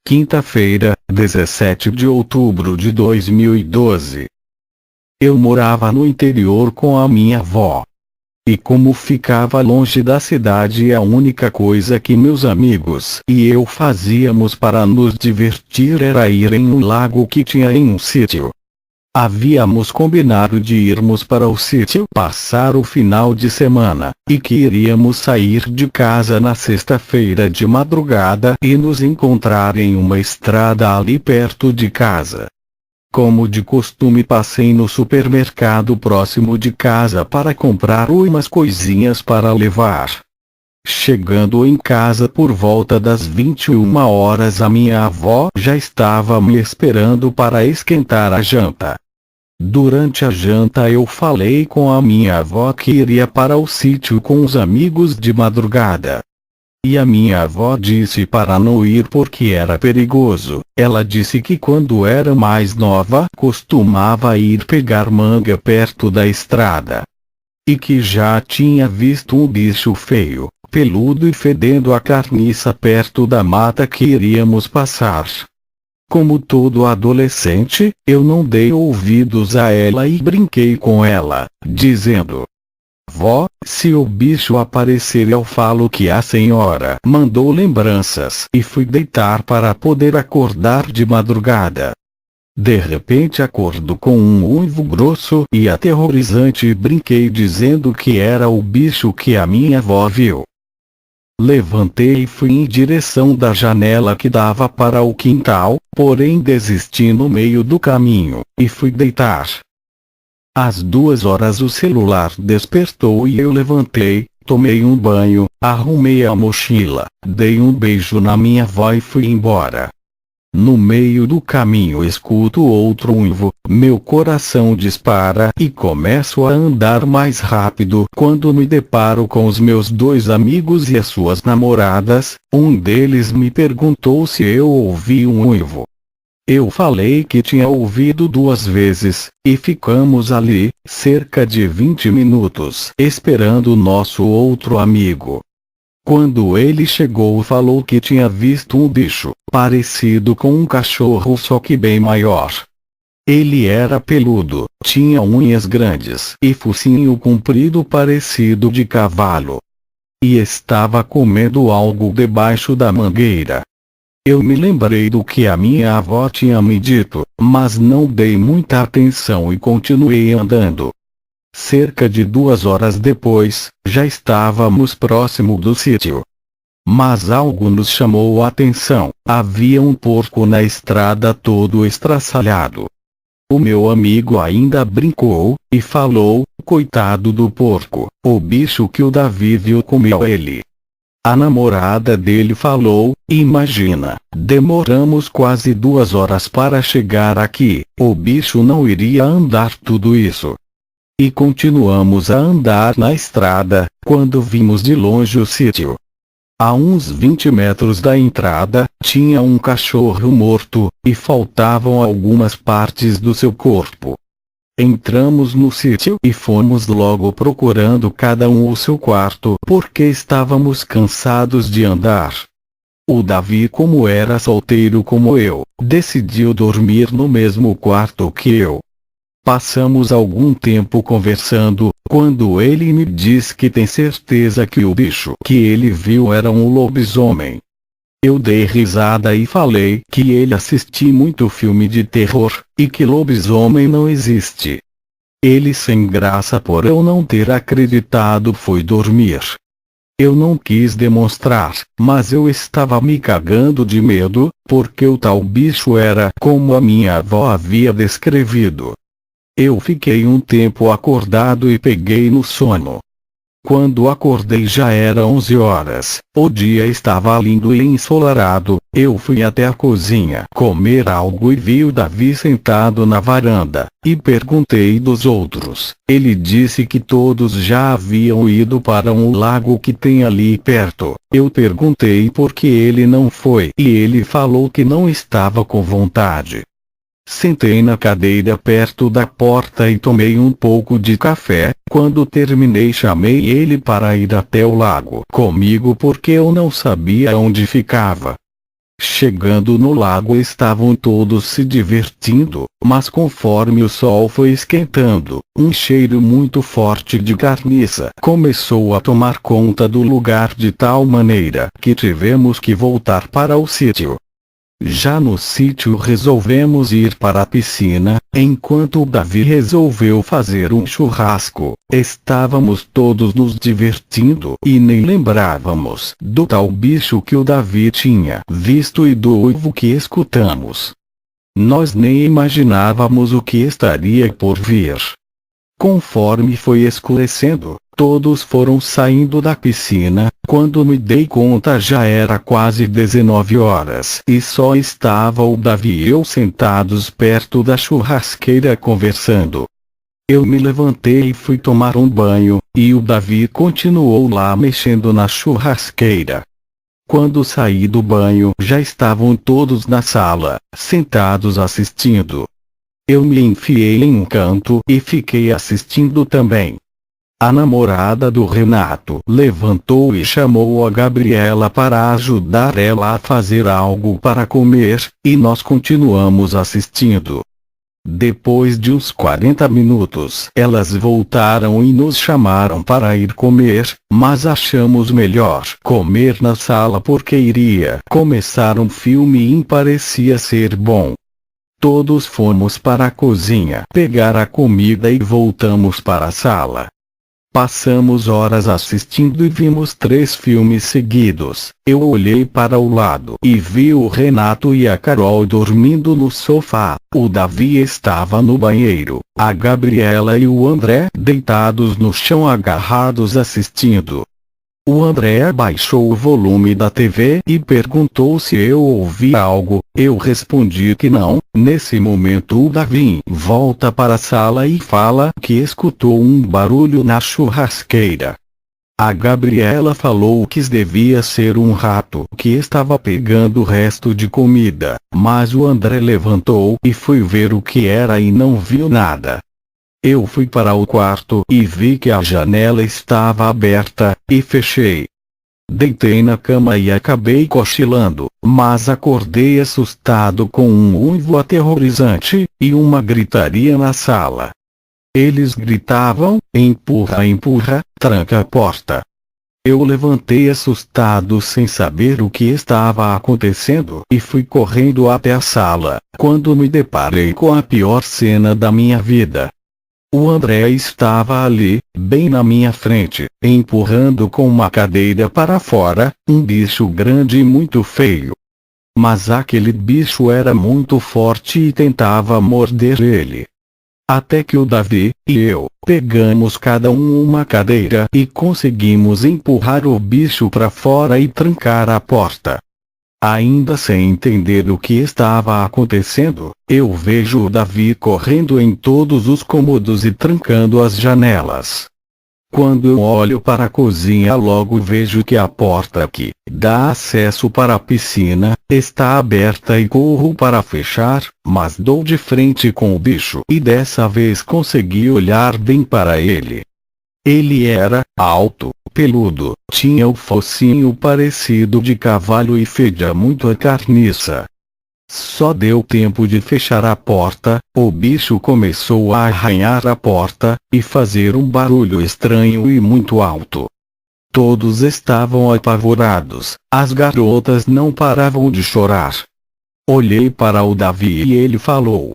Quinta-feira, 17 de outubro de 2012. Eu morava no interior com a minha avó. E como ficava longe da cidade, a única coisa que meus amigos e eu fazíamos para nos divertir era ir em um lago que tinha em um sítio. Havíamos combinado de irmos para o sítio passar o final de semana, e que iríamos sair de casa na sexta-feira de madrugada e nos encontrar em uma estrada ali perto de casa. Como de costume, passei no supermercado próximo de casa para comprar umas coisinhas para levar. Chegando em casa por volta das 21 horas, a minha avó já estava me esperando para esquentar a janta. Durante a janta eu falei com a minha avó que iria para o sítio com os amigos de madrugada. E a minha avó disse para não ir porque era perigoso. Ela disse que quando era mais nova costumava ir pegar manga perto da estrada. E que já tinha visto um bicho feio, peludo e fedendo a carniça perto da mata que iríamos passar. Como todo adolescente, eu não dei ouvidos a ela e brinquei com ela, dizendo: "Vó, se o bicho aparecer eu falo que a senhora mandou lembranças", e fui deitar para poder acordar de madrugada. De repente acordo com um uivo grosso e aterrorizante e brinquei dizendo que era o bicho que a minha avó viu. Levantei e fui em direção da janela que dava para o quintal, porém desisti no meio do caminho, e fui deitar. Às 2 horas o celular despertou e eu levantei, tomei um banho, arrumei a mochila, dei um beijo na minha avó e fui embora. No meio do caminho escuto outro uivo, meu coração dispara e começo a andar mais rápido quando me deparo com os meus 2 amigos e as suas namoradas. Um deles me perguntou se eu ouvi um uivo. Eu falei que tinha ouvido 2 vezes, e ficamos ali, cerca de 20 minutos, esperando o nosso outro amigo. Quando ele chegou, falou que tinha visto um bicho, parecido com um cachorro só que bem maior. Ele era peludo, tinha unhas grandes e focinho comprido parecido de cavalo. E estava comendo algo debaixo da mangueira. Eu me lembrei do que a minha avó tinha me dito, mas não dei muita atenção e continuei andando. Cerca de 2 horas depois, já estávamos próximo do sítio. Mas algo nos chamou a atenção: havia um porco na estrada todo estraçalhado. O meu amigo ainda brincou, e falou: "Coitado do porco, o bicho que o Davi viu comeu ele." A namorada dele falou: "Imagina, demoramos quase 2 horas para chegar aqui, o bicho não iria andar tudo isso." E continuamos a andar na estrada, quando vimos de longe o sítio. A uns 20 metros da entrada, tinha um cachorro morto, e faltavam algumas partes do seu corpo. Entramos no sítio e fomos logo procurando cada um o seu quarto, porque estávamos cansados de andar. O Davi, como era solteiro como eu, decidiu dormir no mesmo quarto que eu. Passamos algum tempo conversando, quando ele me diz que tem certeza que o bicho que ele viu era um lobisomem. Eu dei risada e falei que ele assistia muito filme de terror, e que lobisomem não existe. Ele, sem graça por eu não ter acreditado, foi dormir. Eu não quis demonstrar, mas eu estava me cagando de medo, porque o tal bicho era como a minha avó havia descrevido. Eu fiquei um tempo acordado e peguei no sono. Quando acordei já era 11 horas, o dia estava lindo e ensolarado. Eu fui até a cozinha comer algo e vi o Davi sentado na varanda, e perguntei dos outros. Ele disse que todos já haviam ido para um lago que tem ali perto. Eu perguntei por que ele não foi e ele falou que não estava com vontade. Sentei na cadeira perto da porta e tomei um pouco de café. Quando terminei, chamei ele para ir até o lago comigo porque eu não sabia onde ficava. Chegando no lago, estavam todos se divertindo, mas conforme o sol foi esquentando, um cheiro muito forte de carniça começou a tomar conta do lugar de tal maneira que tivemos que voltar para o sítio. Já no sítio resolvemos ir para a piscina, enquanto o Davi resolveu fazer um churrasco. Estávamos todos nos divertindo e nem lembrávamos do tal bicho que o Davi tinha visto e do uivo que escutamos. Nós nem imaginávamos o que estaria por vir. Conforme foi escurecendo, todos foram saindo da piscina. Quando me dei conta já era quase 19 horas e só estava o Davi e eu sentados perto da churrasqueira conversando. Eu me levantei e fui tomar um banho, e o Davi continuou lá mexendo na churrasqueira. Quando saí do banho já estavam todos na sala, sentados assistindo. Eu me enfiei em um canto e fiquei assistindo também. A namorada do Renato levantou e chamou a Gabriela para ajudar ela a fazer algo para comer, e nós continuamos assistindo. Depois de uns 40 minutos, elas voltaram e nos chamaram para ir comer, mas achamos melhor comer na sala porque iria começar um filme e parecia ser bom. Todos fomos para a cozinha pegar a comida e voltamos para a sala. Passamos horas assistindo e vimos 3 filmes seguidos. Eu olhei para o lado e vi o Renato e a Carol dormindo no sofá. O Davi estava no banheiro, a Gabriela e o André deitados no chão agarrados assistindo. O André abaixou o volume da TV e perguntou se eu ouvia algo. Eu respondi que não. Nesse momento o Davi volta para a sala e fala que escutou um barulho na churrasqueira. A Gabriela falou que devia ser um rato que estava pegando o resto de comida, mas o André levantou e foi ver o que era e não viu nada. Eu fui para o quarto e vi que a janela estava aberta, e fechei. Deitei na cama e acabei cochilando, mas acordei assustado com um uivo aterrorizante, e uma gritaria na sala. Eles gritavam: empurra, empurra, tranca a porta. Eu levantei assustado sem saber o que estava acontecendo e fui correndo até a sala, quando me deparei com a pior cena da minha vida. O André estava ali, bem na minha frente, empurrando com uma cadeira para fora, um bicho grande e muito feio. Mas aquele bicho era muito forte e tentava morder ele. Até que o Davi e eu pegamos cada um uma cadeira e conseguimos empurrar o bicho para fora e trancar a porta. Ainda sem entender o que estava acontecendo, eu vejo o Davi correndo em todos os cômodos e trancando as janelas. Quando eu olho para a cozinha, logo vejo que a porta que dá acesso para a piscina está aberta e corro para fechar, mas dou de frente com o bicho e dessa vez consegui olhar bem para ele. Ele era alto, peludo, tinha o focinho parecido de cavalo e fedia muito a carniça. Só deu tempo de fechar a porta, o bicho começou a arranhar a porta, e fazer um barulho estranho e muito alto. Todos estavam apavorados, as garotas não paravam de chorar. Olhei para o Davi e ele falou: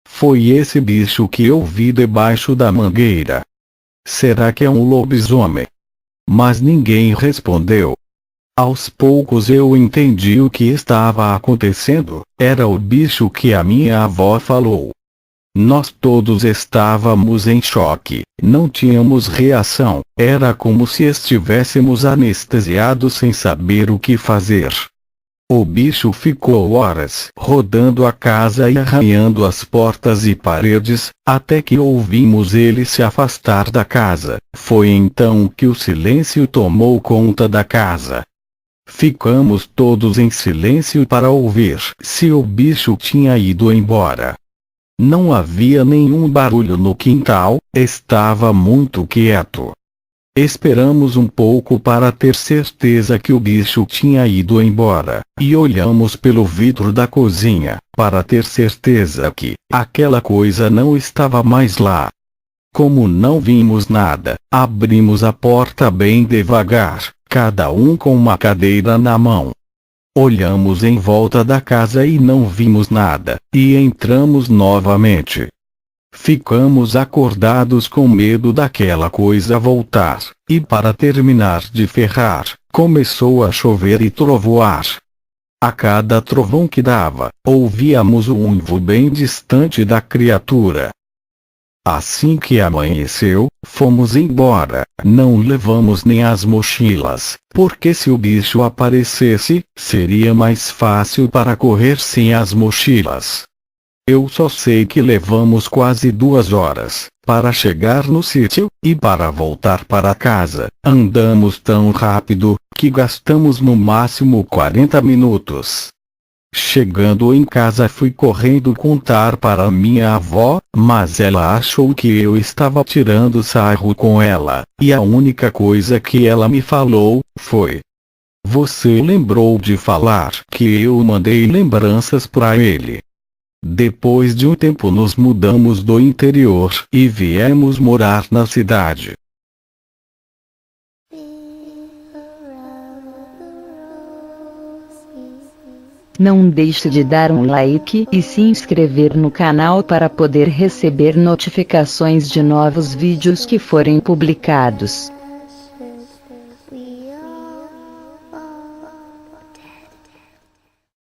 foi esse bicho que eu vi debaixo da mangueira. Será que é um lobisomem? Mas ninguém respondeu. Aos poucos eu entendi o que estava acontecendo, era o bicho que a minha avó falou. Nós todos estávamos em choque, não tínhamos reação, era como se estivéssemos anestesiados sem saber o que fazer. O bicho ficou horas rodando a casa e arranhando as portas e paredes, até que ouvimos ele se afastar da casa. Foi então que o silêncio tomou conta da casa. Ficamos todos em silêncio para ouvir se o bicho tinha ido embora. Não havia nenhum barulho no quintal, estava muito quieto. Esperamos um pouco para ter certeza que o bicho tinha ido embora, e olhamos pelo vidro da cozinha, para ter certeza que aquela coisa não estava mais lá. Como não vimos nada, abrimos a porta bem devagar, cada um com uma cadeira na mão. Olhamos em volta da casa e não vimos nada, e entramos novamente. Ficamos acordados com medo daquela coisa voltar, e para terminar de ferrar, começou a chover e trovoar. A cada trovão que dava, ouvíamos o uivo bem distante da criatura. Assim que amanheceu, fomos embora, não levamos nem as mochilas, porque se o bicho aparecesse, seria mais fácil para correr sem as mochilas. Eu só sei que levamos quase 2 horas para chegar no sítio, e para voltar para casa, andamos tão rápido, que gastamos no máximo 40 minutos. Chegando em casa fui correndo contar para minha avó, mas ela achou que eu estava tirando sarro com ela, e a única coisa que ela me falou, foi: "Você lembrou de falar que eu mandei lembranças para ele?" Depois de um tempo nos mudamos do interior e viemos morar na cidade. Não deixe de dar um like e se inscrever no canal para poder receber notificações de novos vídeos que forem publicados.